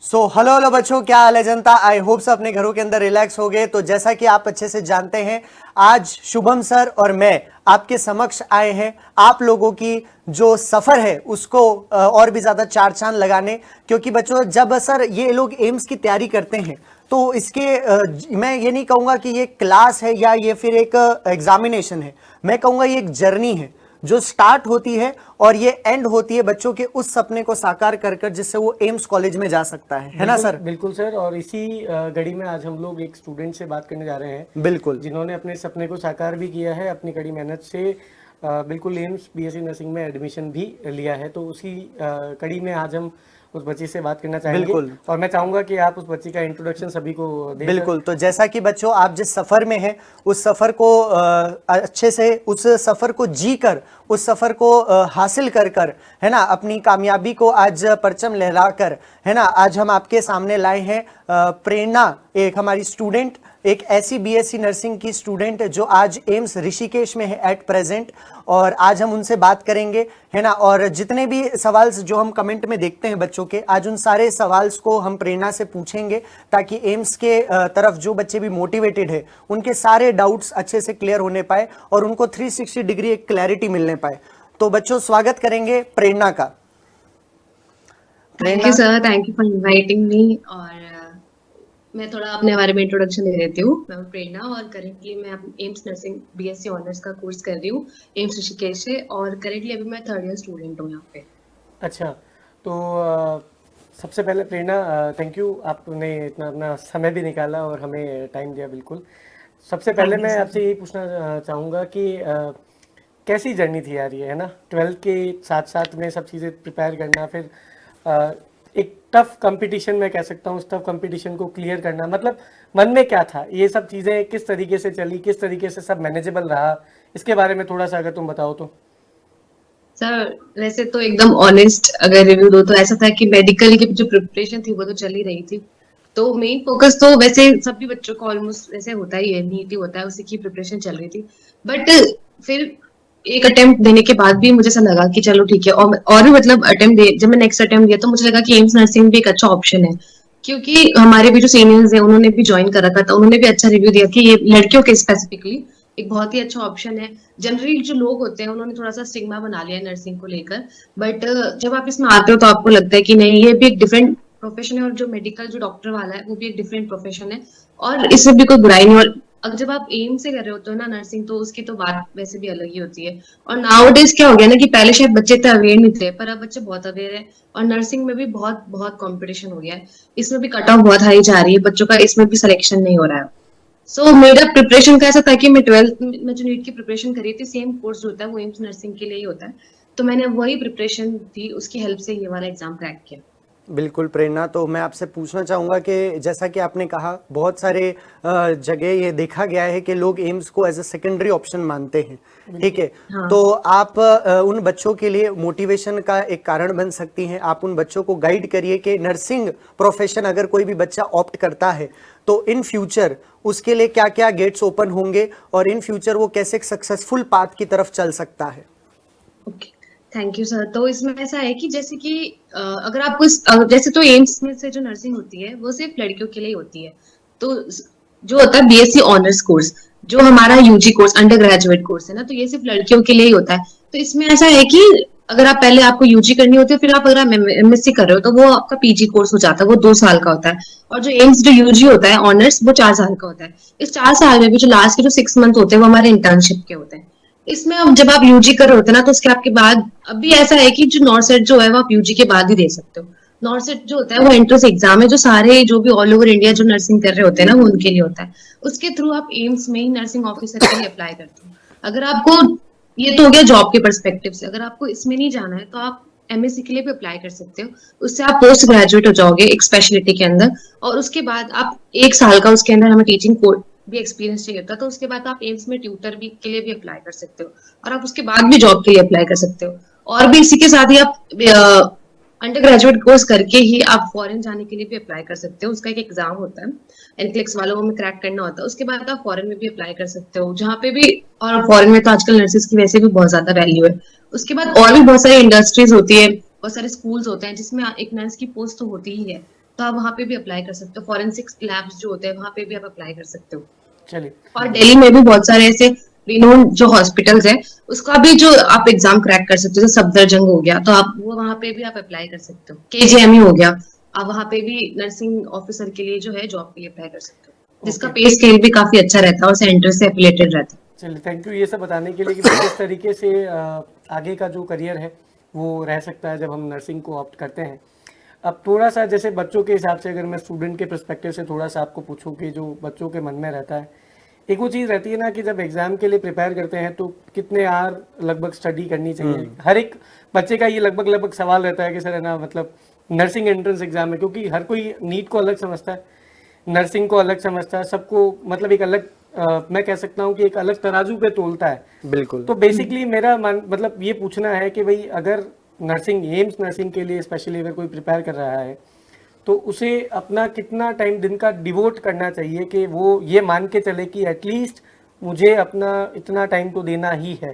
Hello hello बच्चों, क्या हाल है जनता। आई होप सब अपने घरों के अंदर रिलैक्स हो गए। तो जैसा कि आप अच्छे से जानते हैं, आज शुभम सर और मैं आपके समक्ष आए हैं आप लोगों की जो सफर है उसको और भी ज्यादा चार चांद लगाने। क्योंकि बच्चों, जब सर ये लोग एम्स की तैयारी करते हैं तो इसके मैं ये नहीं कहूंगा कि ये क्लास है या ये फिर एक एग्जामिनेशन है। मैं कहूंगा ये एक जर्नी है जो स्टार्ट होती है और ये एंड होती है बच्चों के उस सपने को साकार कर कर जिससे वो एम्स कॉलेज में जा सकता है ना सर। बिल्कुल सर। और इसी कड़ी में आज हम लोग एक स्टूडेंट से बात करने जा रहे हैं बिल्कुल जिन्होंने अपने सपने को साकार भी किया है अपनी कड़ी मेहनत से। बिल्कुल एम्स बीएससी नर्सिंग में एडमिशन भी लिया है। तो उसी कड़ी में आज हम उस बच्चे से बात करना चाहेंगे। बिल्कुल और मैं चाहूंगा कि आप उस बच्चे का इंट्रोडक्शन सभी को दें सर। बिल्कुल। तो जैसा कि बच्चों, आप जिस सफर में हैं उस सफर को अच्छे से उस सफर को जी कर उस सफर को हासिल कर कर है ना, अपनी कामयाबी को आज परचम लहरा कर है ना, आज हम आपके सामने लाए हैं प्रेरणा, एक हमारी स्टूडेंट, एक ऐसी बीएससी नर्सिंग की स्टूडेंट जो आज एम्स ऋषिकेश में है एट प्रेजेंट। और आज हम उनसे बात करेंगे है ना। और जितने भी सवाल जो हम कमेंट में देखते हैं बच्चों के, आज उन सारे सवाल्स को हम प्रेरणा से पूछेंगे ताकि एम्स के तरफ जो बच्चे भी मोटिवेटेड है उनके सारे डाउट्स अच्छे से क्लियर होने पाए और उनको 360 डिग्री एक क्लैरिटी मिलने पाए। तो बच्चों, स्वागत करेंगे प्रेरणा का। Thank you sir, thank you for inviting me. और मैं थोड़ा अपने बारे में इंट्रोडक्शन दे देती हूँ। मैं प्रेरणा और करेंटली मैं एम्स नर्सिंग बीएससी ऑनर्स का कोर्स कर रही हूँ एम्स ऋषिकेश से। और करेंटली अभी मैं 3rd ईयर स्टूडेंट हूँ यहाँ पे। अच्छा, तो सबसे पहले प्रेरणा, थैंक यू, आपने इतना अपना समय भी निकाला और हमें टाइम दिया। बिल्कुल, सबसे पहले मैं आपसे यही पूछना चाहूँगा कि कैसी जर्नी थी यार ये, है ना, 12th के साथ साथ में सब चीज़ें प्रिपेयर करना, फिर एक टफ कंपटीशन मैं कह सकता हूँ, उस टफ कंपटीशन को क्लियर करना, मतलब मन में क्या था, ये सब चीज़ें किस तरीके से चली, किस तरीके से सब मैनेजेबल रहा, इसके बारे में थोड़ा सा अगर तुम बताओ तो। सर वैसे तो एकदम ऑनेस्ट अगर रिव्यू दो तो ऐसा था कि मेडिकल की जो प्रिपरेशन थी वो तो चल ही रही थी। तो मेन फोकस तो वैसे सभी बच्चों को ऑलमोस्ट वैसे होता ही है, नीट ही होता है, उसी की प्रिपरेशन चल रही थी। बट फिर एक अटेम्प्ट देने के बाद भी मुझे ऐसा लगा कि चलो ठीक है। और भी मतलब अटेम्प्ट दे, जब मैं नेक्स्ट अटेम्प्ट दिया तो मुझे लगा कि एम्स नर्सिंग भी एक अच्छा ऑप्शन है। क्योंकि हमारे भी जो सीनियर्स हैं उन्होंने भी ज्वाइन कर रखा था, उन्होंने भी अच्छा रिव्यू दिया कि ये लड़कियों के स्पेसिफिकली एक बहुत ही अच्छा ऑप्शन है। जनरली जो लोग होते हैं उन्होंने थोड़ा सा स्टिग्मा बना लिया है नर्सिंग को लेकर। बट जब आप इसमें आते हो तो आपको लगता है कि नहीं, ये भी एक डिफरेंट प्रोफेशन है। और जो मेडिकल जो डॉक्टर वाला है वो भी एक डिफरेंट प्रोफेशन है और इसमें भी कोई बुराई नहीं। और अब जब आप एम से कर रहे होते हो ना नर्सिंग, तो उसकी तो बात वैसे भी अलग ही होती है। और नाउ डेज क्या हो गया ना कि पहले शायद बच्चे इतने अवेयर नहीं थे, पर अब बच्चे बहुत अवेयर है। और नर्सिंग में भी बहुत बहुत कंपटीशन हो गया है। इसमें भी कट ऑफ बहुत हाई जा रही है बच्चों का, इसमें भी सिलेक्शन नहीं हो रहा है। सो मेरा प्रिपरेशन का ऐसा था कि मैं 12th में जो नीट की प्रिपरेशन करी थी, सेम कोर्स जो होता है वो एम्स नर्सिंग के लिए ही होता है। तो मैंने वही प्रिपरेशन थी, उसकी हेल्प से ये वाला एग्जाम क्रैक किया। बिल्कुल प्रेरणा, तो मैं आपसे पूछना चाहूँगा कि जैसा कि आपने कहा, बहुत सारे जगह ये देखा गया है कि लोग एम्स को एज अ सेकेंडरी ऑप्शन मानते हैं, ठीक है। हाँ। तो आप उन बच्चों के लिए मोटिवेशन का एक कारण बन सकती हैं। आप उन बच्चों को गाइड करिए कि नर्सिंग प्रोफेशन अगर कोई भी बच्चा ऑप्ट करता है तो इन फ्यूचर उसके लिए क्या क्या गेट्स ओपन होंगे और इन फ्यूचर वो कैसे एक सक्सेसफुल पाथ की तरफ चल सकता है। Okay, thank you sir. तो इसमें ऐसा है कि जैसे कि अगर आपको जैसे तो एम्स में से जो नर्सिंग होती है वो सिर्फ लड़कियों के लिए होती है। तो जो होता है बीएससी ऑनर्स कोर्स, जो हमारा UG course undergraduate course है ना, तो ये सिर्फ लड़कियों के लिए ही होता है। तो इसमें ऐसा है कि अगर आप पहले आपको यूजी करनी होती है, फिर आप अगर आप एमएससी कर रहे हो तो वो आपका पीजी कोर्स हो जाता है, वो 2 साल का होता है। और जो एम्स जो यूजी होता है ऑनर्स, वो 4 साल का होता है। इस 4 साल में भी जो लास्ट के जो 6 मंथ होते हैं वो हमारे इंटर्नशिप के होते हैं। इसमें अब जब आप यूजी कर रहे होते हैं ना, तो उसके आपके बाद अभी ऐसा है कि जो नॉर्सेट जो है वो आप यूजी के बाद ही दे सकते हो। नॉर्सेट जो होता है वो एंट्रेंस एग्जाम है, जो सारे जो भी ऑल ओवर इंडिया जो नर्सिंग कर रहे होते हैं ना, वो उनके लिए होता है। उसके थ्रू आप एम्स में ही नर्सिंग ऑफिसर के लिए अप्लाई करते हो। अगर आपको, ये तो हो गया जॉब के परस्पेक्टिव से, अगर आपको इसमें नहीं जाना है तो आप एमएससी के लिए भी अप्लाई कर सकते हो। उससे आप पोस्ट ग्रेजुएट हो जाओगे एक स्पेशलिटी के अंदर। और उसके बाद आप 1 साल का उसके अंदर हमें टीचिंग कोर्स भी एक्सपीरियंस चाहिए होता है, तो उसके बाद आप एम्स में ट्यूटर भी के लिए भी अप्लाई कर सकते हो। और आप उसके बाद भी जॉब के लिए अप्लाई कर सकते हो। और भी इसी के साथ ही आप अंडर ग्रेजुएट कोर्स करके ही आप फॉरेन जाने के लिए भी अप्लाई कर सकते हो। उसका एक एग्जाम होता है, एनक्लेक्स वालों में क्रैक करना होता है। उसके बाद आप फॉरेन में भी अप्लाई कर सकते हो, जहाँ पे भी। और फॉरेन में तो आजकल नर्सेज की वैसे भी बहुत ज्यादा वैल्यू है। उसके बाद और भी बहुत सारी इंडस्ट्रीज होती है, बहुत सारे स्कूल्स होते हैं जिसमें एक नर्स की पोस्ट तो होती ही है। तो आप वहाँ पे भी अप्लाई कर सकते हो। फॉरेंसिक लैब्स जो होते हैं वहाँ पे भी आप अप्लाई कर सकते हो। चलिए और दिल्ली में भी बहुत सारे ऐसे रिनोन जो हॉस्पिटल्स है, उसका भी जो आप एग्जाम क्रैक कर सकते हो, जैसे सफदरजंग हो गया, तो आप वो वहाँ पे भी आप अप्लाई कर सकते हो। केजीएमई हो गया, आप वहाँ पे भी नर्सिंग ऑफिसर के लिए जो है जॉब के लिए अप्लाई कर सकते हो, जिसका ओके, पे स्केल भी काफी अच्छा रहता है और सेंटर से एफिलेटेड रहता है। चलिए थैंक यू ये सब बताने के लिए कि भाई किस तरीके से आगे का जो करियर है वो रह सकता है जब हम नर्सिंग को ऑप्ट करते हैं। अब थोड़ा सा जैसे बच्चों के हिसाब से अगर मैं स्टूडेंट के पर्सपेक्टिव से थोड़ा सा आपको पूछूं कि जो बच्चों के मन में रहता है, एक वो चीज़ रहती है ना कि जब एग्ज़ाम के लिए प्रिपेयर करते हैं तो कितने आवर लगभग स्टडी करनी चाहिए। हर एक बच्चे का ये लगभग लगभग सवाल रहता है कि सर है ना, मतलब नर्सिंग एंट्रेंस एग्जाम है, क्योंकि हर कोई नीट को अलग समझता है, नर्सिंग को अलग समझता है, सबको मतलब एक अलग मैं कह सकता हूँ कि एक अलग तराजू पे तोलता है। बिल्कुल। तो बेसिकली मेरा मतलब ये पूछना है कि भाई अगर नर्सिंग एम्स नर्सिंग के लिए स्पेशली अगर कोई प्रिपेयर कर रहा है तो उसे अपना कितना टाइम दिन का डिवोट करना चाहिए कि वो ये मान के चले कि एटलीस्ट मुझे अपना इतना टाइम तो देना ही है।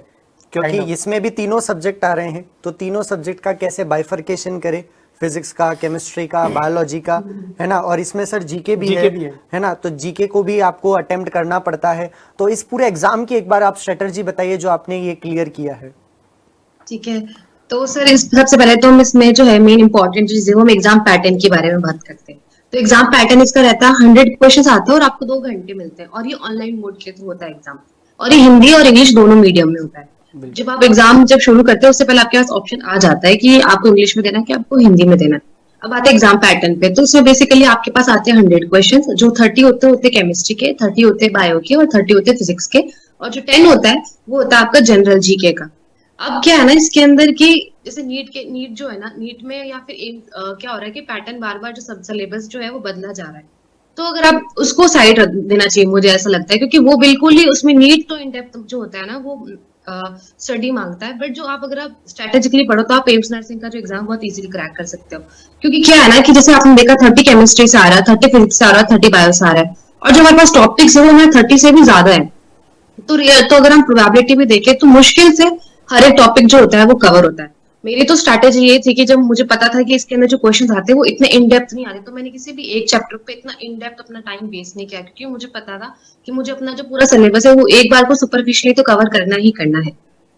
क्योंकि kind of। इसमें भी तीनों सब्जेक्ट आ रहे हैं, तो तीनों सब्जेक्ट का कैसे बाइफर्केशन करें, फिजिक्स का, केमिस्ट्री का, बायोलॉजी का, है ना, और इसमें सर जीके भी जीके भी है। ना, तो जीके को भी आपको अटेम्प्ट करना पड़ता है। तो इस पूरे एग्जाम की एक बार आप स्ट्रेटजी बताइए जो आपने ये क्लियर किया है। ठीक है, तो सर इस सबसे पहले तो हम इसमें जो है मेन इंपॉर्टेंट चीज है वो हम एग्जाम पैटर्न के बारे में बात करते हैं। तो एग्जाम पैटर्न इसका रहता है 100 क्वेश्चन आते हैं और आपको 2 घंटे मिलते हैं, और ये ऑनलाइन मोड के थ्रू होता है एग्जाम, और ये हिंदी और इंग्लिश दोनों मीडियम में होता है। जब आप एग्जाम जब शुरू करते हैं उससे पहले आपके पास ऑप्शन आ जाता है कि आपको इंग्लिश में देना है कि आपको हिंदी में देना है। अब आते हैं एग्जाम पैटर्न पे, तो इसमें बेसिकली आपके पास आते हैं 100 क्वेश्चन, जो 30 होते हैं केमिस्ट्री के, 30 होते हैं बायो के, और 30 होते हैं फिजिक्स के, और जो 10 होता है वो होता है आपका जनरल जीके का। अब क्या है ना इसके अंदर की, जैसे नीट जो है ना, नीट में या फिर क्या हो रहा है कि पैटर्न बार बार जो सब सिलेबस जो है वो बदला जा रहा है। तो अगर आप उसको साइड रख देना चाहिए, मुझे ऐसा लगता है, क्योंकि वो बिल्कुल ही उसमें नीट तो इन डेप्थ जो होता है ना वो स्टडी मांगता है, बट जो आप अगर आप स्ट्रेटेजिकली पढ़ो तो आप एम्स नर्सिंग का जो एग्जाम बहुत इजीली क्रैक कर सकते हो। क्योंकि क्या है ना कि जैसे आपने देखा 30 केमिस्ट्री से आ रहा है, 30 फिजिक्स से आ रहा है, 30 बायो से आ रहा है, और जो हमारे पास टॉपिक्स है वो हमारे 30 से भी ज्यादा है। तो अगर हम प्रोबेबिलिटी भी देखें तो मुश्किल से हर एक टॉपिक जो होता है वो कवर होता है। मेरी तो स्ट्रैटेजी ये थी कि जब मुझे पता था कि इसके अंदर जो क्वेश्चन आते हैं वो इतने इन डेप्थ नहीं आते, तो मैंने किसी भी एक चैप्टर पे इतना इन डेप्थ अपना टाइम वेस्ट नहीं किया, क्योंकि मुझे पता था कि मुझे अपना जो पूरा सिलेबस है वो एक बार को सुपरफिशियली तो कवर करना ही करना है।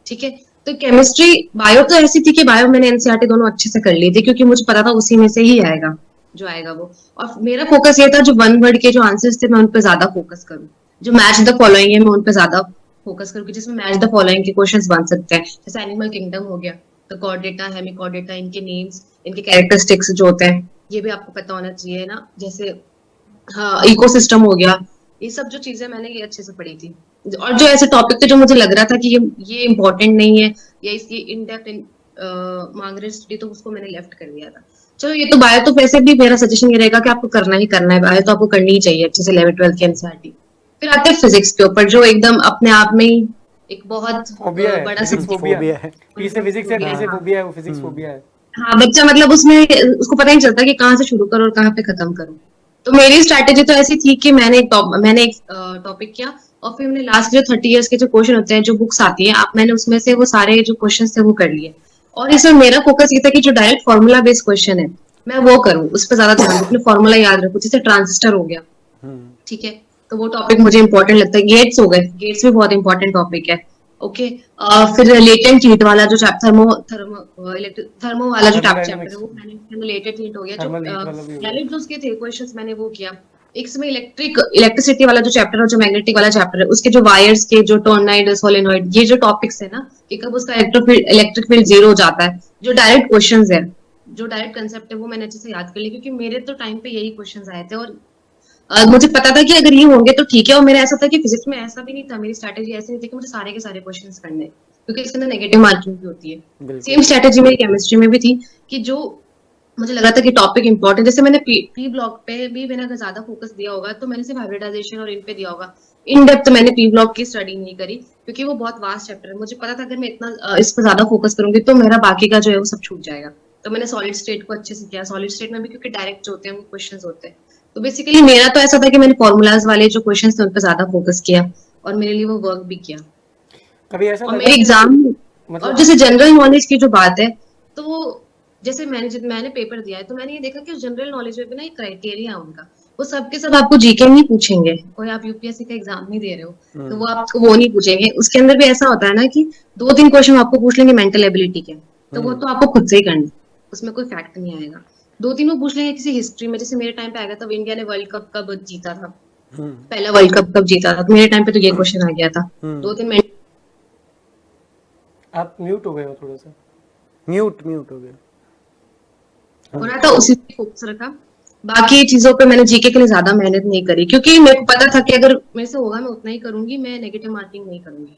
ठीक है, तो केमिस्ट्री बायो तो ऐसी थी कि बायो मैंने एनसीईआरटी दोनों अच्छे से कर ली थी, क्योंकि मुझे पता था उसी में से ही आएगा जो आएगा वो। और मेरा फोकस ये था जो वन वर्ड के जो आंसर्स थे मैं उन पे ज्यादा फोकस करूं, जो मैच द फॉलोइंग है मैं उन पे ज्यादा फोकस करूंगी, जिसमें मैच द फॉलोइंग के क्वेश्चंस बन सकते हैं। जैसे एनिमल किंगडम हो गया, तो कॉर्डेटा, हेमिकॉर्डेटा, इनके नेम्स, इनके कैरेक्टरिस्टिक्स जो होते हैं ये भी आपको पता होना चाहिए ना। जैसे हाँ, इकोसिस्टम हो गया, ये सब जो चीजें मैंने ये अच्छे से पढ़ी थी। और जो ऐसे टॉपिक थे जो मुझे लग रहा था कि ये इम्पोर्टेंट नहीं है या इसकी इन डेप्थ मांग रहे स्टडी, तो उसको मैंने लेफ्ट कर दिया था। चलो ये तो बायो तो वैसे भी मेरा सजेशन ये रहेगा कि आपको करना ही करना है, बायो तो आपको करनी ही चाहिए अच्छे से 11th-12th की एनसीईआरटी। फिर आते हैं फिजिक्स के ऊपर, जो एकदम अपने आप में ही एक बहुत फोबिया है, बड़ा फिजिक्स सब्जेक्ट फोबिया फोबिया है। पी से फिजिक्स है, फोबिया पी है। से हाँ फोबिया है, वो फिजिक्स फोबिया है। हाँ, बच्चा मतलब उसमें उसको पता ही नहीं चलता कि कहाँ से शुरू करो और कहाँ पे खत्म करो। तो मेरी स्ट्रैटेजी तो ऐसी थी कि मैंने एक टॉपिक किया, और फिर मैंने लास्ट जो 30 इयर्स के जो क्वेश्चन होते हैं, जो बुक्स आती है आप, मैंने उसमें से वो सारे जो क्वेश्चन थे वो कर लिए। और इसमें मेरा फोकस ये था कि जो डायरेक्ट फॉर्मूला बेस्ड क्वेश्चन है मैं वो करूँ, उस पर ज्यादा ध्यान दूं, अपने फॉर्मूला याद रखूं, जैसे ट्रांजिस्टर हो गया। ठीक है, तो वो टॉपिक मुझे इंपॉर्टेंट लगता है। गेट्स हो गए, गेट्स भी बहुत इंपॉर्टेंट टॉपिक है। ओके, फिर लेटेंट हीट वाला जो चैप्टर, थर्मो वाला जो चैप्टर है थर्मोडायनेमिक्स, वो मैंने लेटेंट हीट हो गया, जो थर्मल हीट वाला भी हो गया। डायरेक्ट जो उसके थे क्वेश्चंस मैंने वो किया। एक समय इलेक्ट्रिसिटी वाला जो चैप्टर है, जो मैग्नेटिक वाला चैप्टर है, उसके जो वायर्स के जो टॉर्नाइड सोलेनॉइड, ये जो टॉपिक्स है ना, कि कब उसका इलेक्ट्रिक फील्ड जीरो हो जाता है, जो डायरेक्ट क्वेश्चंस है, जो डायरेक्ट कंसेप्ट है, वो मैंने अच्छे से याद कर लिया, क्योंकि मेरे तो टाइम पे यही क्वेश्चंस आए थे। और मुझे पता था कि अगर ये होंगे तो ठीक है। और मेरा ऐसा था कि फिजिक्स में ऐसा भी नहीं था, मेरी स्ट्रैटेजी ऐसी नहीं थी कि मुझे सारे के सारे क्वेश्चंस करने हैं, क्योंकि इसके अंदर नेगेटिव मार्किंग भी होती है। सेम स्ट्रैटेजी मेरी केमिस्ट्री में भी थी, कि जो मुझे लगा था कि टॉपिक इंपॉर्टेंट, जैसे मैंने पी ब्लॉक पे भी मैंने अगर ज्यादा फोकस दिया होगा तो मैंने सिर्फ हाइब्रिडाइजेशन और इन पे दिया होगा। इन डेप्थ मैंने पी ब्लॉक की स्टडी नहीं करी, क्योंकि वो बहुत वास्ट चैप्टर है। मुझे पता था अगर मैं इतना इस पर ज्यादा फोकस करूंगी तो मेरा बाकी का जो है वो सब छूट जाएगा। तो मैंने सॉलिड स्टेट को अच्छे से किया। सॉलिड स्टेट में भी क्योंकि डायरेक्ट जो होते हैं वो क्वेश्चंस होते हैं, तो बेसिकली मेरा तो ऐसा था कि मैंने फॉर्मूलाज वाले जो क्वेश्चंस थे उन पर ज्यादा फोकस किया, और मेरे लिए वो वर्क भी किया। कभी ऐसा और लगा मेरे कि एग्जाम और मतलब जैसे जनरल नॉलेज की जो बात है, तो जैसे मैंने पेपर दिया है तो मैंने ये देखा कि जनरल नॉलेज में भी ना एक क्राइटेरिया है उनका, वो सबके सब आपको जीके नहीं पूछेंगे, कोई आप यूपीएससी का एग्जाम नहीं दे रहे हो तो वो आपको वो नहीं पूछेंगे। उसके अंदर भी ऐसा होता है ना कि 2-3 क्वेश्चन आपको पूछ लेंगे मेंटल एबिलिटी के, तो वो तो आपको खुद से ही करना है, उसमें कोई फैक्ट नहीं आएगा। 2-3 वो पूछ लेंगे किसी हिस्ट्री में, जैसे मेरे टाइम पे आ गया था इंडिया ने वर्ल्ड कप कब जीता था, पहला वर्ल्ड कप कब जीता था, तो मेरे टाइम पे तो ये क्वेश्चन आ गया था। 2-3 आप म्यूट हो गए हो थोड़ा सा। म्यूट म्यूट हो गया। हो रहा था, उसी पे फोकस रखा। बाकी चीजों पे मैंने जीके के लिए ज्यादा मेहनत नहीं करी, क्योंकि मेरे को पता था कि अगर मेरे से होगा मैं उतना ही करूंगी, मैं नेगेटिव मार्किंग नहीं करूंगी।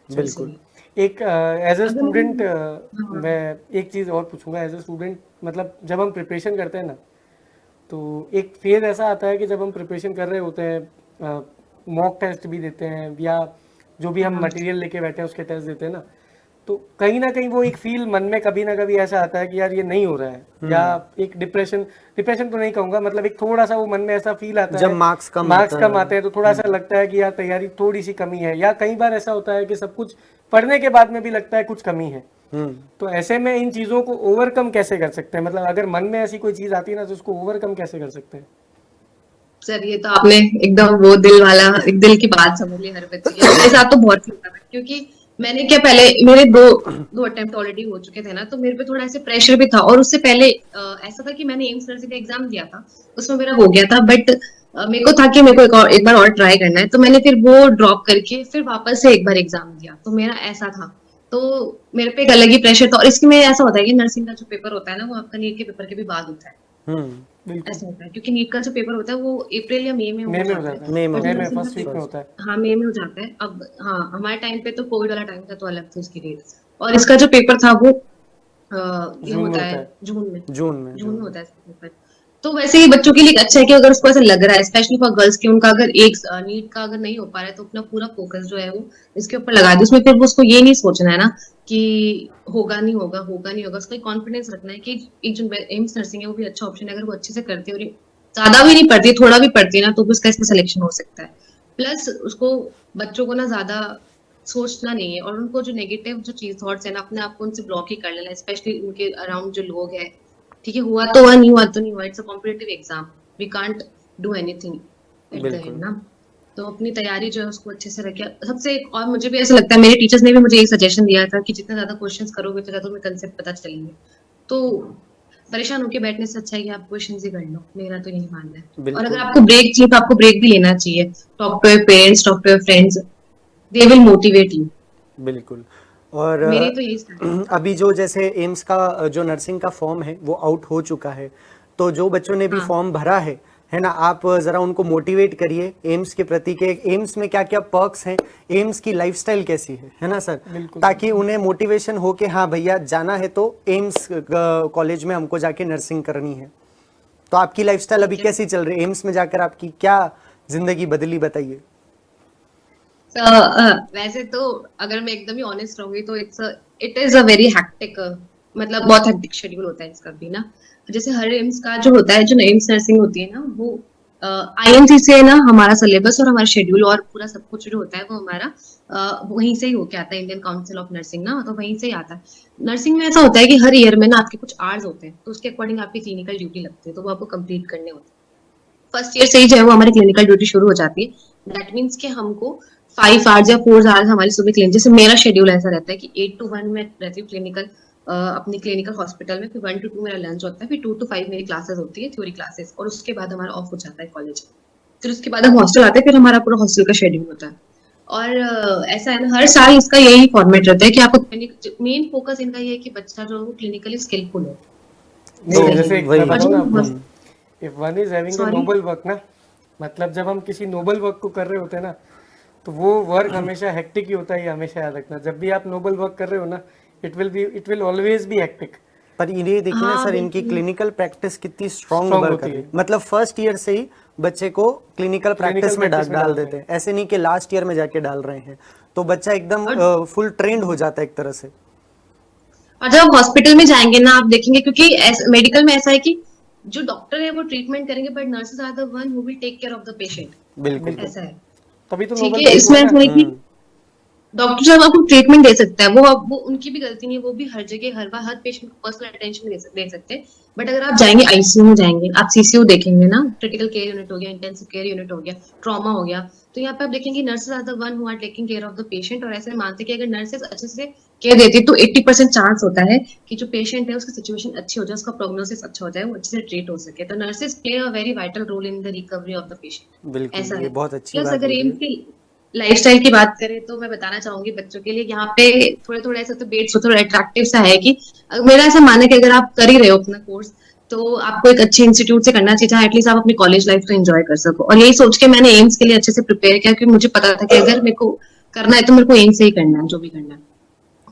तो बिल्कुल। इसीलिए एक एज अ अगर स्टूडेंट हाँ मैं एक चीज़ और पूछूंगा। एज अ स्टूडेंट मतलब जब हम प्रिपरेशन करते हैं ना, तो एक फेज ऐसा आता है कि जब हम प्रिपरेशन कर रहे होते हैं, मॉक टेस्ट भी देते हैं या जो भी हम हाँ मटेरियल लेके बैठे हैं उसके टेस्ट देते हैं ना, तो कहीं ना कहीं वो एक फील मन में कभी ना कभी ऐसा आता है कि यार ये नहीं हो रहा है, या एक डिप्रेशन, डिप्रेशन तो नहीं कहूँगा, मतलब एक थोड़ा सा वो मन में ऐसा फील आता जब है, मार्क्स कम मार्क्स आता कम आते हैं तो थोड़ा सा लगता है कि यार तैयारी थोड़ी सी कमी है, या कई बार ऐसा होता है कि सब कुछ पढ़ने के बाद में भी लगता है कुछ कमी है। तो ऐसे में इन चीज़ों को ओवरकम कैसे कर सकते हैं? मतलब अगर मन में ऐसी कोई चीज़ आती है ना तो उसको ओवरकम कैसे कर सकते हैं? सर, ये तो आपने एकदम वो दिल वाला, एक दिल की बात समझ ली हर बच्चे की। मेरे साथ तो बहुत होता था, क्योंकि मैंने क्या पहले मेरे दो दो अटेम्प्ट ऑलरेडी हो चुके थे ना, तो मेरे पे थोड़ा ऐसे प्रेशर भी था। और उससे पहले ऐसा था कि मैंने एम्स नर्सिंग का एग्जाम दिया था, उसमें मेरा हो गया था, बट मेरे को था कि मेरे को एक बार और ट्राई करना है, तो मैंने फिर वो ड्रॉप करके फिर वापस से एक बार एग्जाम दिया, तो मेरा ऐसा था। तो मेरे पे एक अलग ही प्रेशर था। और इसमें ऐसा होता है कि नर्सिंग का जो पेपर होता है ना, वो आपका नीट के पेपर के भी बाद होता है। बिल्कुल। ऐसा होता है, क्योंकि नीट का जो पेपर होता है वो अप्रैल या मई में मई हो में हो जाता है। जाता है, मई में और हो जो मई में जाता नर्सिंग का फर्स्ट वीक में होता है। हाँ, मई में हो जाता है। अब हाँ, हमारे टाइम पे तो कोविड वाला टाइम था, तो अलग थी उसकी डेट। और इसका जो पेपर था वो ये जून में होता होता है है। जून में। जून में जून में होता है इसका पेपर। तो वैसे ही बच्चों के लिए अच्छा है कि अगर उसको ऐसा लग रहा है, स्पेशली फॉर गर्ल्स, की उनका अगर एक नीट का अगर नहीं हो पा रहा है, तो अपना पूरा फोकस जो है वो इसके ऊपर लगा दे। उसमें फिर वो उसको ये नहीं सोचना है ना कि होगा नहीं होगा, होगा नहीं होगा। उसका कॉन्फिडेंस रखना है कि एक जो एम्स नर्सिंग है वो भी अच्छा ऑप्शन है, अगर वो अच्छे से करती है और ज्यादा भी नहीं पढ़ती, थोड़ा भी पढ़ती है ना, तो भी उसका इसमें सिलेक्शन हो सकता है। प्लस उसको, बच्चों को ना ज्यादा सोचना नहीं है, और उनको जो नेगेटिव जो चीज थॉट्स है ना, अपने आप को उनसे ब्लॉक ही कर लेना है, स्पेशली उनके अराउंड जो लोग हैं। ठीक है, हुआ तो हुआ, नहीं हुआ तो नहीं हुआ, it's a competitive exam, we can't do anything at the end बिल्कुल। ना। तो अपनी तैयारी जो है उसको अच्छे से रखिए। सबसे और मुझे भी ऐसा लगता है, मेरे टीचर्स ने भी मुझे यही सजेशन दिया था कि जितना ज्यादा क्वेश्चंस करोगे तो ज्यादा तुम्हें कंसेप्ट पता चलेंगे। तो परेशान होके बैठने से अच्छा है कि आप क्वेश्चंस ही कर लो, मेरा तो यही मानना है। और अगर बिल्कुल। आपको ब्रेक चाहिए तो आपको ब्रेक भी लेना चाहिए। Talk to your parents, talk to your friends, they will motivate you. बिल्कुल। और मेरी तो यही स्टाइल है। अभी जो जैसे एम्स का जो नर्सिंग का फॉर्म है वो आउट हो चुका है, तो जो बच्चों ने भी हाँ फॉर्म भरा है ना, आप ज़रा उनको मोटिवेट करिए एम्स के प्रति के एम्स में क्या क्या पर्क्स हैं, एम्स की लाइफस्टाइल कैसी है ना सर, बिल्कुल। ताकि उन्हें मोटिवेशन हो कि हाँ भैया जाना है तो एम्स कॉलेज में हमको जाके नर्सिंग करनी है। तो आपकी लाइफस्टाइल अभी ठीक है। कैसी चल रही है, एम्स में जाकर आपकी क्या जिंदगी बदली बताइए। वैसे तो अगर मैं एकदम ही ऑनेस्ट रहूंगी तो it is a very hectic, मतलब बहुत हैक्टिक शेड्यूल होता है इसका भी ना। जैसे हर एम्स का जो होता है, जो एम्स नर्सिंग होती है ना, वो आईएमसी से ना हमारा सिलेबस और हमारा शेड्यूल और पूरा सब कुछ जो होता है वो हमारा वहीं से ही होके आता है, इंडियन काउंसिल ऑफ नर्सिंग ना, तो वहीं से ही आता है। नर्सिंग में ऐसा होता है कि हर ईयर में ना आपके कुछ आवर्स होते हैं, तो उसके अकॉर्डिंग आपकी क्लिनिकल ड्यूटी लगती है, तो वो आपको कंप्लीट करने होते हैं। फर्स्ट ईयर से ही जो है वो हमारी क्लिनिकल ड्यूटी शुरू हो जाती है। दैट मीन्स कि हमको 5 आवर्स या 4 आवर्स हमारी सुबह क्लिनिक, जैसे मेरा शेड्यूल ऐसा रहता है कि 8 to 1 में रहती हूँ क्लिनिकल, अपनी क्लिनिकल हॉस्पिटल में, फिर 1 to 2 मेरा लंच होता है, फिर 2 to 5 मेरी क्लासेस होती है, थ्योरी क्लासेस, और उसके बाद हमारा ऑफ हो जाता है कॉलेज। फिर उसके बाद हम हॉस्टल आते हैं, फिर हमारा पूरा हॉस्टल का शेड्यूल होता है। और ऐसा है ना, हर साल इसका यही फॉर्मेट रहता है कि आपको मेन फोकस इनका ये है कि बच्चा जो है क्लिनिकली स्किलफुल हो। नहीं, तो जैसे मैं वही और बताऊँ ना आपको, जो if one is having a sorry noble work ना, मतलब जब हम किसी नोबल वर्क को कर रहे होते हैं ना, तो वो वर्क हमेशा हेक्टिक ही होता है, ये हमेशा याद रखना। जब भी आप नोबल वर्क कर रहे हो ना, it will always be hectic. पर ये देखिए ना हाँ सर, इनकी बिल्कुल। क्लिनिकल प्रैक्टिस कितनी स्ट्रांग स्ट्रांग वर्क कर होती रही है, है, मतलब फर्स्ट ईयर से ही बच्चे को क्लिनिकल क्लिनिकल प्रैक्टिस में प्रैक्टिस में डाल डालते देते हैं। हैं, ऐसे नहीं कि लास्ट ईयर में जाके डाल रहे हैं, तो बच्चा एकदम और फुल ट्रेंड हो जाता है एक तरह से। और जब आप हॉस्पिटल में जाएंगे ना, आप देखेंगे, क्योंकि मेडिकल में ऐसा है कि जो डॉक्टर है वो ट्रीटमेंट करेंगे, but nurses are the one who will take care of the patient. बिल्कुल। बिल्कुल, ऐसा है। तभी तो ठीक नोबल है, वर्क हुआ इसमें ना। ऐसा है कि डॉक्टर साहब आपको ट्रीटमेंट दे सकता है, वो उनकी भी गलती नहीं है, वो भी हर जगह हर पेशेंट को पर्सनल अटेंशन दे सकते हैं। बट अगर आप जाएंगे आईसीयू में जाएंगे, आप सीसीयू देखेंगे ना, क्रिटिकल केयर यूनिट हो गया, इंटेंसिव केयर यूनिट हो गया, ट्रॉमा हो गया, तो यहाँ पे आप देखेंगे nurses are the one who are taking care of the patient. और ऐसे मानते हैं कि अगर नर्सेज अच्छे से केयर देती है तो 80% चांस होता है कि जो पेशेंट है उसकी सिचुएशन अच्छी हो जाए, उसका प्रोग्नोसिस अच्छा हो जाए, वो अच्छे से ट्रीट हो सके। तो nurses play a very vital role in the recovery of the patient, बिल्कुल, ऐसा ये है। बहुत अच्छी प्लस बात अगर बोली एम्स है। की लाइफस्टाइल की बात करें तो मैं बताना चाहूंगी बच्चों के लिए यहाँ पे थोड़े थोड़े ऐसे तो बेट्स थोड़ा अट्रैक्टिव सा है कि मेरा ऐसा मानना है कि अगर आप कर ही रहे हो अपना कोर्स तो आपको एक अच्छे इंस्टीट्यूट से करना चाहिए जहाँ एटलीस्ट आप अपनी कॉलेज लाइफ तो एंजॉय कर सको। और यही सोच के मैंने एम्स के लिए अच्छे से प्रिपेयर किया, क्योंकि मुझे पता था कि अगर मेरे को करना है तो मेरे को एम्स से ही करना है जो भी करना है।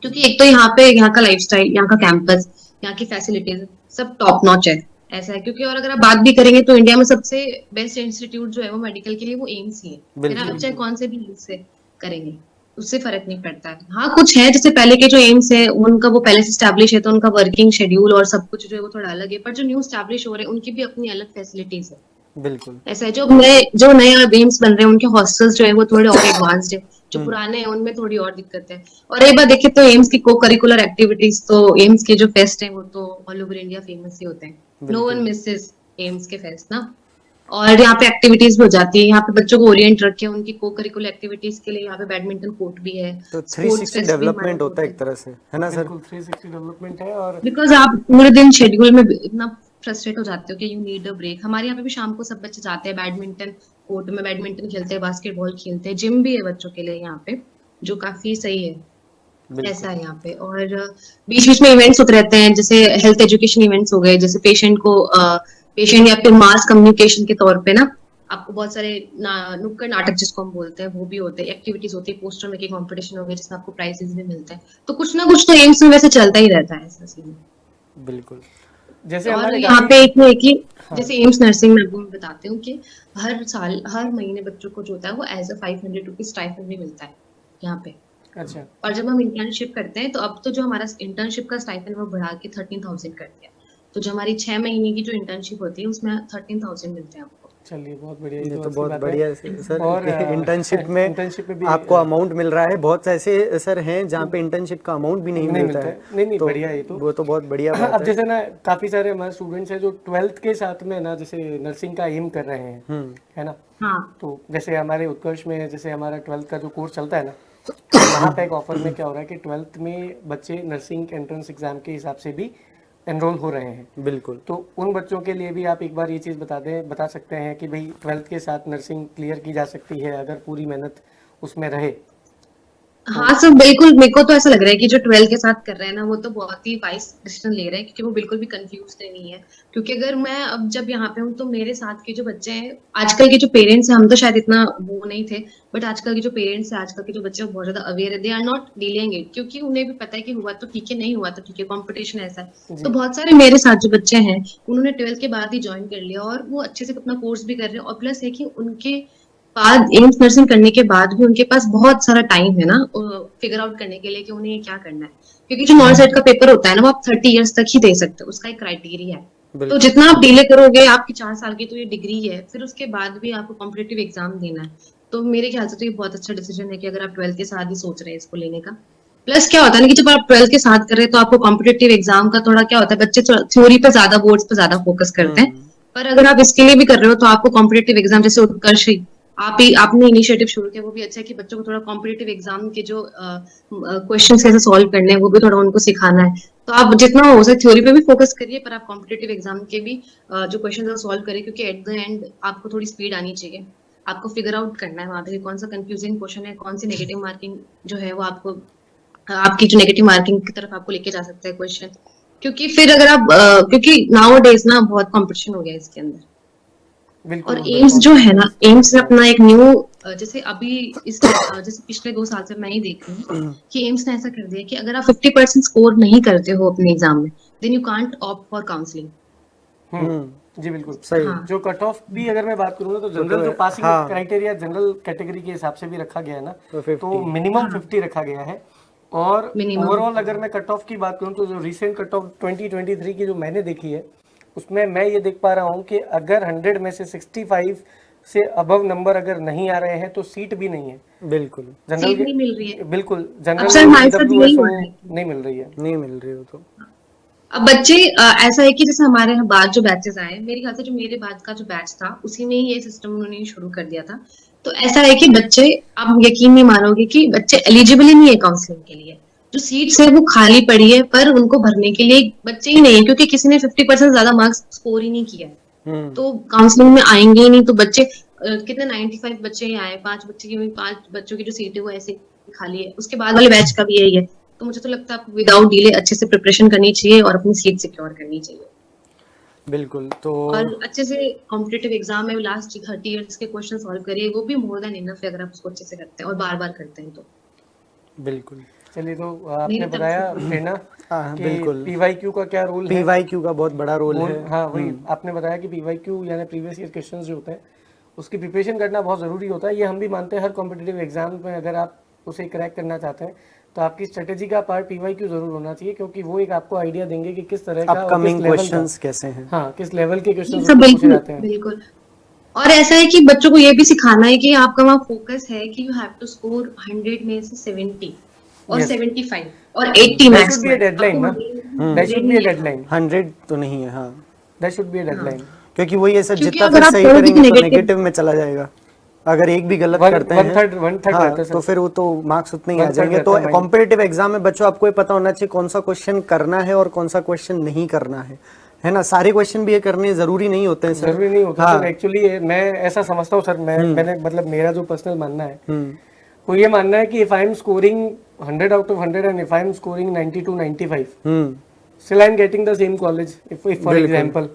क्योंकि एक तो यहाँ पे यहाँ का लाइफस्टाइल, यहाँ का कैंपस, यहाँ की फैसिलिटीज सब टॉप नॉच है, ऐसा है। क्योंकि और अगर आप बात भी करेंगे तो इंडिया में सबसे बेस्ट इंस्टीट्यूट जो है वो मेडिकल के लिए वो एम्स ही है। फिर आप बिल्कुल। चाहे कौन से भी एम्स से करेंगे, उससे फर्क नहीं पड़ता है। हाँ कुछ है जैसे पहले के जो एम्स है उनका वो पहले से स्टैब्लिश है तो उनका वर्किंग शेड्यूल और सब कुछ जो है वो थोड़ा अलग है, पर जो न्यू स्टैब्लिश हो रहे हैं उनकी भी अपनी अलग फैसिलिटीज है। बिल्कुल। ऐसा है, जो नए एम्स बन रहे हैं उनके हॉस्टल्स जो है वो थोड़े और एडवांस्ड है, जो पुराने हैं उनमें थोड़ी और दिक्कत है। और एक बार देखे तो एम्स की को करिकुलर एक्टिविटीज तो एम्स के जो फेस्ट है वो तो ऑल ओवर इंडिया फेमस ही होते हैं। नो वन बिल्कुल। मिसेस एम्स के फेस्ट ना। और यहाँ पे एक्टिविटीज भी हो जाती है, यहाँ पे बच्चों को ओरिएंट रखे उनकी को करिकुलर एक्टिविटीज के लिए यहाँ पे बैडमिंटन कोर्ट भी है, तो स्पोर्ट्स 360 फेस्ट भी हमारे डेवलपमेंट यहाँ होता है होते एक हैं। तरह से, है ना सर? बिल्कुल 360 डेवलपमेंट है। और बिकॉज आप पूरे दिन शेड्यूल में इतना फ्रस्ट्रेट हो जाते हो कि यू नीड अ ब्रेक। हमारे यहाँ पे भी शाम को सब बच्चे जाते हैं बैडमिंटन कोर्ट में, बैडमिंटन खेलते हैं, बास्केटबॉल खेलते हैं, जिम भी है बच्चों के लिए यहाँ पे जो काफी सही है। बिल्कुल। ऐसा है यहाँ पे। और बीच बीच में इवेंट्स होते रहते हैं, जैसे हेल्थ एजुकेशन इवेंट्स हो गए, जैसे पेशेंट या फिर मास कम्युनिकेशन के तौर पे ना आपको बहुत सारे नुक्कड़ नाटक जिसको हम बोलते हैं वो भी होते हैं, एक्टिविटीज होती है, पोस्टर मेकिंग कंपटीशन हो गया जिसमें आपको प्राइजेस भी मिलते हैं। तो कुछ ना कुछ तो एम्स में वैसे चलता ही रहता है ऐसा सीन। बिल्कुल। जैसे और हमारे यहाँ काफी, पे एक है कि हाँ जैसे एम्स नर्सिंग में आपको मैं बताती हूँ कि हर साल हर महीने बच्चों को जो होता है वो एज अ 500 रुपीज स्टाइपेंड भी मिलता है यहाँ पे। अच्छा और जब हम इंटर्नशिप करते हैं तो अब तो जो हमारा इंटर्नशिप का स्टाइपेंड वो बढ़ा के 13,000 कर दिया। तो जो हमारी 6 महीने की जो इंटर्नशिप होती है उसमें 13,000 मिलते हैं आपको। चलिए बहुत बढ़िया, ये ये तो तो अच्छी बहुत बात है। बढ़िया है सर और कि इंटर्नशिप में इंटर्नशिप में भी आपको अमाउंट मिल रहा है। बहुत से ऐसे सर हैं जहाँ पे इंटर्नशिप का अमाउंट भी नहीं नहीं मिलता मिलता है, है, नहीं नहीं तो बढ़िया है ये तो। वो तो बहुत बढ़िया बात अब है। जैसे ना काफी सारे हमारे स्टूडेंट्स हैं जो 12th के साथ में ना जैसे नर्सिंग का एम कर रहे हैं, है ना। हाँ तो जैसे हमारे उत्कर्ष में जैसे हमारा 12th का जो कोर्स चलता है ना, तो वहाँ पे एक ऑफर में क्या हो रहा है कि 12th में बच्चे नर्सिंग एंट्रेंस एग्जाम के हिसाब से भी एनरोल हो रहे हैं। बिल्कुल। तो उन बच्चों के लिए भी आप एक बार ये चीज़ बता सकते हैं कि भाई 12th के साथ नर्सिंग क्लियर की जा सकती है अगर पूरी मेहनत उसमें रहे तो। हाँ सर बिल्कुल, मेरे को तो ऐसा लग रहा है कि जो 12 के साथ कर रहे हैं ना वो तो बहुत ही वाइस डिसीजन ले रहे हैं, क्योंकि वो बिल्कुल भी कंफ्यूज नहीं है। क्योंकि अगर मैं अब जब यहाँ पे हूँ तो मेरे साथ के जो बच्चे हैं, आजकल के जो पेरेंट्स हैं, हम तो शायद इतना वो नहीं थे, बट आजकल के जो पेरेंट्स हैं, आजकल के जो बच्चे हैं, वो बहुत ज्यादा अवेयर है, they are not dealing it, क्योंकि उन्हें भी पता है कि हुआ तो ठीक है, नहीं हुआ तो ठीक है, कॉम्पिटिशन ऐसा है। तो जी बहुत सारे मेरे साथ जो बच्चे हैं उन्होंने 12 के बाद ही ज्वाइन कर लिया और वो अच्छे से अपना कोर्स भी कर रहे हैं। और प्लस है कि उनके बाद एम्स नर्सिंग करने के बाद भी उनके पास बहुत सारा टाइम है ना फिगर आउट करने के लिए कि उन्हें क्या करना है। क्योंकि जो नॉन सेट का पेपर होता है ना वो आप 30 इयर्स तक ही दे सकते हो, उसका एक क्राइटेरिया है। तो बिल्कुल। जितना आप डिले करोगे, आपकी 4 साल की तो ये डिग्री है, फिर उसके बाद भी आपको कॉम्पिटेटिव एग्जाम देना है। तो मेरे ख्याल से तो ये बहुत अच्छा डिसीजन है कि अगर आप 12 के साथ ही सोच रहे हैं इसको लेने का। प्लस क्या होता है ना कि जब आप 12 के साथ कर रहे हैं तो आपको कॉम्पिटेटिव एग्जाम का थोड़ा क्या होता है, बच्चे थ्योरी पे ज्यादा, बोर्ड्स पे ज्यादा फोकस करते हैं। हम्म। पर अगर आप इसके लिए भी कर रहे हो तो आपको कॉम्पिटेटिव एग्जाम जैसे उत्कर्ष आप ही आपने इनिशिएटिव शुरू किया, वो भी अच्छा है कि बच्चों को थोड़ा कॉम्पिटेटिव एग्जाम के जो क्वेश्चंस कैसे सॉल्व करने हैं वो भी थोड़ा उनको सिखाना है। तो आप जितना हो सके थ्योरी पे भी फोकस करिए, पर आप कॉम्पिटेटिव एग्जाम के भी जो क्वेश्चंस है सॉल्व करिए, क्योंकि एट द एंड आपको थोड़ी स्पीड आनी चाहिए। आपको फिगर आउट करना है वहां पे कौन सा कंफ्यूजिंग क्वेश्चन है, कौन सी नेगेटिव मार्किंग जो है वो आपको आपकी जो नेगेटिव मार्किंग की तरफ आपको लेके जा सकता है क्वेश्चन। क्योंकि फिर अगर आप क्योंकि नाउ डेज ना बहुत कंपटीशन हो गया है इसके अंदर। बिल्कुल और हो गया एम्स जो है कंपटीशन ना, इसके एम्स ने अंदर। अपना एक न्यू जैसे अभी जैसे पिछले 2 साल से मैं ही देख रही हूँ कि एम्स ने ऐसा कर दिया कि अगर आप 50% स्कोर नहीं करते हो अपने एग्जाम में, then you can't opt for counselling. जी बिल्कुल। सही। हाँ जो कट ऑफ भी अगर मैं बात करूँ ना तो जनरल जो पासिंग हाँ, क्राइटेरिया जनरल कैटेगरी के हिसाब से भी रखा गया है ना, तो तो 50। मिनिमम 50 रखा गया है। और मिनिमम। ओवरऑल अगर मैं कट ऑफ की बात करूँ तो जो रिसेंट कट ऑफ 2023 की जो मैंने देखी है उसमें मैं ये देख पा रहा हूँ कि अगर 100 में से 65 से अबव नंबर अगर नहीं आ रहे हैं तो सीट भी नहीं है, बिल्कुल सीट नहीं मिल रही है। बिल्कुल अब जनरल सर हमारे साथ में यही हो WSO रहा है। नहीं मिल रही है। नहीं मिल रही हो तो अब बच्चे ऐसा है कि जैसे हमारे यहाँ बाद जो बैचेस आए, मेरे ख्याल से जो मेरे बाद का जो बैच था उसी में ही ये सिस्टम उन्होंने शुरू कर दिया था। तो ऐसा है कि बच्चे, आप यकीन नहीं मानोगे कि बच्चे एलिजिबल ही नहीं है काउंसलिंग के लिए। जो सीट्स है वो खाली पड़ी है, पर उनको भरने के लिए बच्चे ही नहीं है, क्योंकि किसी ने 50% ज्यादा मार्क्स स्कोर ही नहीं किया है। तो काउंसलिंग में आएंगे ही नहीं। तो बच्चे कितने 95 बच्चे ही आए, 5 बच्चों की जो सीट है वो ऐसे खाली है। उसके बाद वाले बैच का भी यही है। तो मुझे तो लगता है आपको विदाउट डिले अच्छे से प्रिपरेशन करनी चाहिए और अपनी सीट सिक्योर करनी चाहिए। बिल्कुल। तो और अच्छे से कॉम्पिटिटिव एग्जाम में लास्ट 30 इयर्स के क्वेश्चन सॉल्व करिए, वो भी मोर देन इनफ है अगर आप उसको अच्छे से करते हैं और बार बार करते हैं तो। बिल्कुल चलिए, तो आपने मेरी तरफ बताया से प्रेरणा हाँ, कि बिल्कुल PYQ का क्या रोल है। PYQ का बहुत बड़ा रोल है। हाँ, वही आपने बताया कि PYQ यानी प्रीवियस ईयर क्वेश्चंस जो होते हैं उसकी प्रिपरेशन करना बहुत ज़रूरी होता है। ये हम भी मानते हैं, हर कॉम्पिटिटिव एग्जाम में अगर आप उसे क्रैक करना चाहते हैं तो आपकी स्ट्रेटेजी का पार्ट PYQ जरूर होना चाहिए, क्योंकि वो एक आपको आइडिया देंगे कि किस तरह का और किस अपकमिंग लेवल का, क्वेश्चंस कैसे हैं। हाँ, किस लेवल के ये क्वेश्चंस सब उसमें पूछे बिल्कुल जाते हैं। बिल्कुल। और ऐसा है कि बच्चों को ये भी सिखाना है कि आपका वहाँ फोकस है कि यू हैव टू स्कोर 100 में से 70 और Yes. 75 और 80 There मैक्स should be में। a deadline ना, there should be a deadline, 100 तो नहीं है, हाँ, there should be a deadline। क्योंकि वही ऐसा क्योंकि जितना अगर फिर आप सही करोगे करेंगे तो तो नेगेटिव, नेगेटिव में चला जाएगा। अगर एक भी गलत करते वन हैं थर्ड हाँ रहता है तो सर। फिर वो तो मार्क्स उतने ही आ One third जाएंगे। रहता तो है माइनस। कॉम्पिटिटिव एग्जाम में बच्चों आपको ये पता होना चाहिए कौन सा क्वेश्चन करना है और कौन सा क्वेश्चन नहीं करना है ना। सारे क्वेश्चन भी ये करने जरूरी नहीं होते हैं सर। जरूरी नहीं होता हाँ। सर। एक्चुअली मैं ऐसा समझता हूँ सर, मैंने मतलब मेरा जो पर्सनल मानना है हम्म वो ये मानना है कि if I am scoring 100 out of 100 and if I am scoring 90 to 95 hmm still I am getting the same college if for बिल्कुल। एग्जांपल,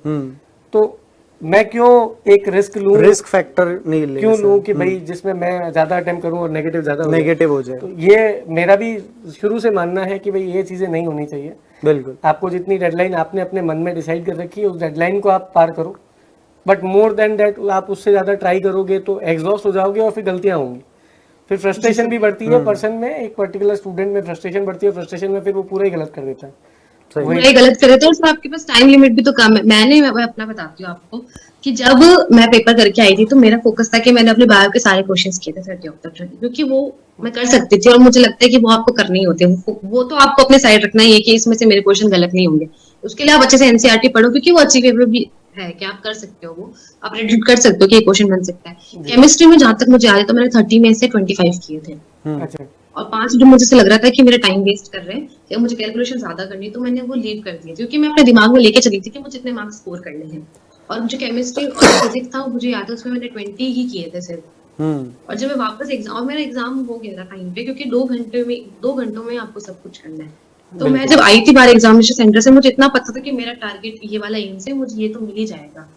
तो मैं क्यों एक रिस्क लूं, रिस्क फैक्टर नहीं ले क्यों लूं कि भाई जिसमें मैं ज्यादा अटेम्प्ट करूं और नेगेटिव ज्यादा हो जाए। नेगेटिव हो जाए। तो ये मेरा भी शुरू से मानना है कि भाई ये चीजें नहीं होनी चाहिए। बिल्कुल आपको जितनी डेडलाइन आपने अपने मन में डिसाइड कर रखी है उस डेडलाइन को आप पार करो, बट मोर देन दैट आप उससे ज़्यादा ट्राई करोगे तो एग्जॉस्ट हो जाओगे और फिर गलतियाँ होंगी, फिर फ्रस्ट्रेशन भी बढ़ती है पर्सन में, एक पर्टिकुलर स्टूडेंट में फ्रस्ट्रेशन बढ़ती है, फ्रस्ट्रेशन में फिर वो पूरा ही गलत कर देता है। पूरा गलत करे तो उसमें आपके पास टाइम लिमिट भी तो कम है। मैं अपना बताती हूँ आपको कि जब मैं पेपर करके आई थी तो मेरा फोकस था कि मैंने अपने बायो के सारे क्वेश्चंस किए थे 30 अक्टूबर, क्योंकि वो मैं कर सकती थी और मुझे लगता है कि वो आपको करने ही होते हैं। वो तो आपको अपने साइड रखना ही है कि इसमें से मेरे क्वेश्चन गलत नहीं होंगे। उसके लिए आप अच्छे से एनसीईआरटी पढ़ो, क्योंकि वो अचीवेबल भी है कि आप कर सकते हो, वो आप प्रेडिक्ट कर सकते हो कि ये क्वेश्चन बन सकता है। केमिस्ट्री में जहां तक मुझे याद है तो मैंने 30 में से 25 किए थे अच्छा, और 5 जो मुझे से लग रहा था कि मेरा टाइम वेस्ट कर रहे हैं या मुझे कैलकुलेशन ज्यादा करनी है, तो मैंने वो लीव कर दिया, क्योंकि मैं अपने दिमाग में लेके चली थी कि मुझे इतने मार्क्स स्कोर करने हैं। और मुझे केमिस्ट्री और फिजिक्स था, मुझे याद है उसमें मैंने 20 ही किए थे सिर्फ। और जब मैं वापस एग्जाम, और मेरा एग्जाम हो गया था टाइम पे, क्योंकि 2 घंटों में आपको सब कुछ करना है। तो मैं जब आई थी बाहर एग्जामिनेशन सेंटर से, मुझे इतना पता था कि मेरा टारगेट ये वाला एम्स है, मुझे ये तो मिल ही जाएगा।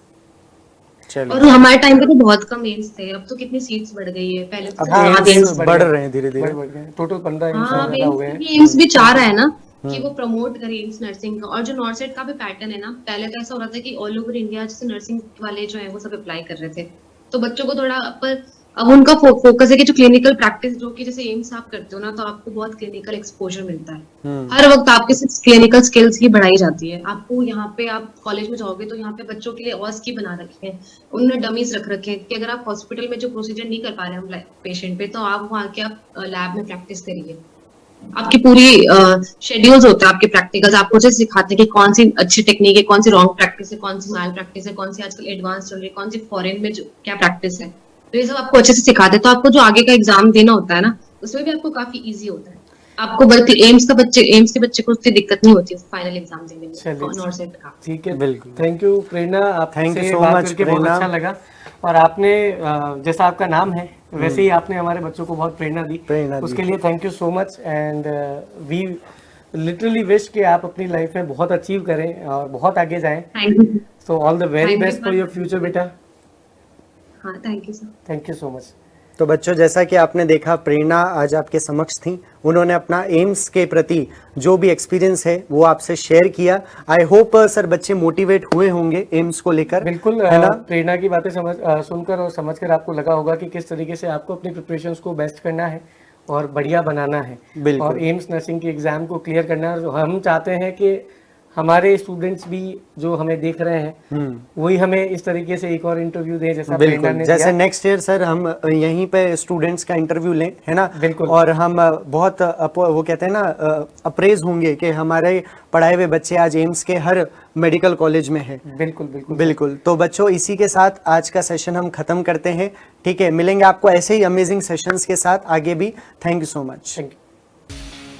और हमारे टाइम पे तो बहुत कम एम्स थे, अब तो कितनी सीट्स बढ़ गई है। पहले तो हाँ, सात एम्स एम्स बढ़ रहे हैं धीरे धीरे। बढ़ गए, टोटल 15 एम्स हाँ, ज्यादा हो गए हैं। एम्स भी चाह रहा है ना कि वो प्रमोट करे एम्स नर्सिंग का। और जो नॉर्सेट का भी पैटर्न है ना, पहले तो ऐसा हो रहा था कि ऑल ओवर इंडिया जैसे नर्सिंग वाले जो है वो सब अप्लाई कर रहे थे, तो बच्चों को थोड़ा पर अब उनका फोकस है कि जो क्लिनिकल प्रैक्टिस, जो कि जैसे एम्स आप करते हो ना, तो आपको बहुत क्लिनिकल एक्सपोजर मिलता है। हर वक्त आपकी क्लिनिकल स्किल्स ही बढ़ाई जाती है। आपको यहाँ पे, आप कॉलेज में जाओगे तो यहाँ पे बच्चों के लिए ऑस्क की बना रखे हैं, उन्होंने डमीज रख रखे हैं कि अगर आप हॉस्पिटल में जो प्रोसीजर नहीं कर पा रहे हैं पेशेंट पे, तो आप वहाँ के आप लैब में प्रैक्टिस करिए। आपकी पूरी शेड्यूल्स होता है, आपके प्रैक्टिकल्स आपको जैसे सिखाते हैं कि कौन सी अच्छी टेक्निक है, कौन सी रॉन्ग प्रैक्टिस है, कौन सी मैल प्रैक्टिस है, कौन सी आजकल एडवांस चल रही है, कौन सी फॉरेन में जो क्या प्रैक्टिस है, तो ये सब आपको अच्छे से सिखाते हैं। तो आपको जो आगे का एग्जाम देना होता है ना, उसमें भी आपको काफी इजी होता है। आपको बल्कि एम्स के बच्चे को उतनी दिक्कत नहीं होती फाइनल एग्जाम देने में नॉर्सेट का। ठीक है, बिल्कुल। Thank you Prerna, Thank you आपसे so बात much, करके बहुत प्रेरणा। अच्छा लगा। और आपने जैसा आपका नाम है वैसे ही आपने हमारे बच्चों को बहुत प्रेरणा दी, उसके लिए thank you so much. And we literally wish कि आप अपनी लाइफ में बहुत अचीव करें और बहुत आगे जाएं। Thank you. So all the very Thank you best for your future बेटा। हाँ, thank you sir. Thank you so much. तो बच्चों, जैसा कि आपने देखा, प्रेरणा आज आपके समक्ष थी। उन्होंने अपना एम्स के प्रति जो भी एक्सपीरियंस है वो आपसे शेयर किया। आई होप सर बच्चे मोटिवेट हुए होंगे एम्स को लेकर। बिल्कुल, है ना? प्रेरणा की बातें सुनकर और समझकर आपको लगा होगा कि किस तरीके से आपको अपनी प्रिपरेशंस को बेस्ट करना है और बढ़िया बनाना है और एम्स नर्सिंग के एग्जाम को क्लियर करना है। हम चाहते हैं कि हमारे स्टूडेंट्स भी जो हमें देख रहे हैं वही हमें इस तरीके से एक और इंटरव्यू दें जैसा प्रेरणा बिल्कुल, ने जैसे दिया। नेक्स्ट ईयर सर हम यहीं पे स्टूडेंट्स का इंटरव्यू लें, है ना? बिल्कुल। और हम बहुत वो कहते हैं ना अप्रेज होंगे कि हमारे पढ़ाए हुए बच्चे आज एम्स के हर मेडिकल कॉलेज में है। बिल्कुल बिल्कुल बिल्कुल। तो बच्चों इसी के साथ आज का सेशन हम खत्म करते हैं, ठीक है? मिलेंगे आपको ऐसे ही अमेजिंग सेशंस के साथ आगे भी। Thank you so much. Thank you.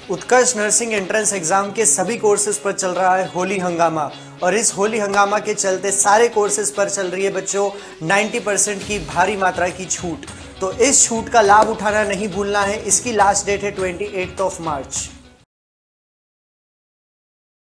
Utkarsh nursing entrance exam के सभी कोर्सेज पर चल रहा है होली हंगामा, और इस होली हंगामा के चलते सारे कोर्सेज पर चल रही है बच्चों 90% की भारी मात्रा की छूट। तो इस छूट का लाभ उठाना नहीं भूलना है। इसकी लास्ट डेट है 28 मार्च।